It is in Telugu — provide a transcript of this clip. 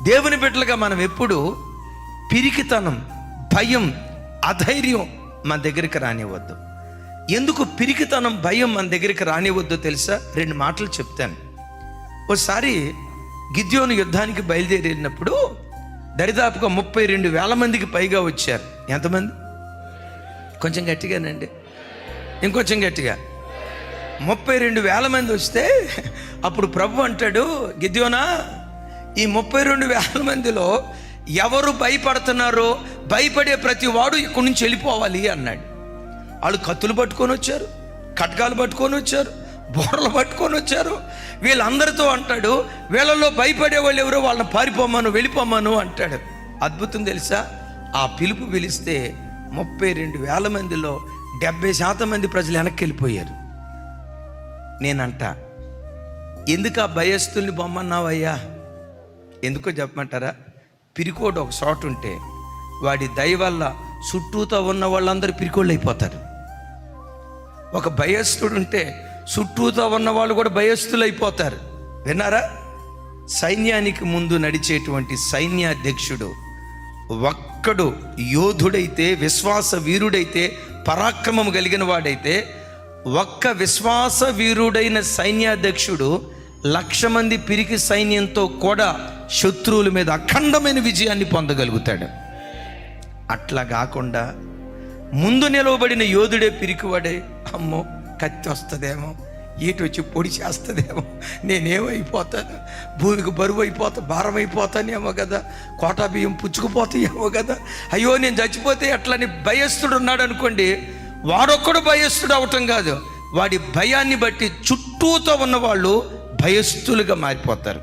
దేవుని బిడ్డలుగా మనం ఎప్పుడు పిరికితనం, భయం, అధైర్యం మన దగ్గరికి రానివ్వద్దు. ఎందుకు పిరికితనం, భయం మన దగ్గరికి రానివ్వద్దో తెలుసా? 2 మాటలు చెప్తాను. ఓసారి గిద్యోను యుద్ధానికి బయలుదేరినప్పుడు దరిదాపుగా 32,000 మందికి పైగా వచ్చారు. ఎంతమంది? కొంచెం గట్టిగానండి, ఇంకొంచెం గట్టిగా. 32,000 మంది వస్తే అప్పుడు ప్రభు అంటాడు, గిద్యోనా, ఈ 32,000 మందిలో ఎవరు భయపడుతున్నారో భయపడే ప్రతి వాడు ఇక్కడి నుంచి వెళ్ళిపోవాలి అన్నాడు. వాళ్ళు కత్తులు పట్టుకొని వచ్చారు, ఖడ్గాలు పట్టుకొని వచ్చారు, బోర్లు పట్టుకొని వచ్చారు. వీళ్ళందరితో అంటాడు, వీళ్ళలో భయపడే వాళ్ళు ఎవరో వాళ్ళని పారిపోమను, వెళ్ళిపోమను అంటాడు. అద్భుతం తెలుసా? ఆ పిలుపు పిలిస్తే 32,000 మందిలో 70% మంది ప్రజలు వెనక్కి వెళ్ళిపోయారు. నేనంట, ఎందుకు ఆ భయస్తుల్ని బొమ్మన్నావయ్యా? ఎందుకో చెప్పమంటారా? పిరికోడు ఒక చోట ఉంటే వాడి దయ వల్ల చుట్టూతో ఉన్న వాళ్ళందరూ పిరికోళ్ళు అయిపోతారు. ఒక భయస్థుడు ఉంటే చుట్టూతో ఉన్న వాళ్ళు కూడా భయస్థులు అయిపోతారు. విన్నారా? సైన్యానికి ముందు నడిచేటువంటి సైన్యాధ్యక్షుడు ఒక్కడు యోధుడైతే, విశ్వాస వీరుడైతే, పరాక్రమం కలిగిన వాడైతే, ఒక్క విశ్వాస వీరుడైన సైన్యాధ్యక్షుడు 1,00,000 మంది పిరికి సైన్యంతో కూడా శత్రువుల మీద అఖండమైన విజయాన్ని పొందగలుగుతాడు. అట్లా కాకుండా ముందు నిలవబడిన యోధుడే పిరికివాడే, అమ్మో కత్తి వస్తుందేమో, ఈటు వచ్చి పొడి చేస్తుందేమో, నేనేమైపోతాను, భూమికి బరువు అయిపోతా, భారం అయిపోతానేమో కదా, కోటా బియ్యం పుచ్చుకుపోతాయేమో కదా, అయ్యో నేను చచ్చిపోతే ఎట్లని భయస్థుడు ఉన్నాడు అనుకోండి, వాడొక్కడు భయస్థుడు అవటం కాదు, వాడి భయాన్ని బట్టి చుట్టూతో ఉన్నవాళ్ళు భయస్థులుగా మారిపోతారు.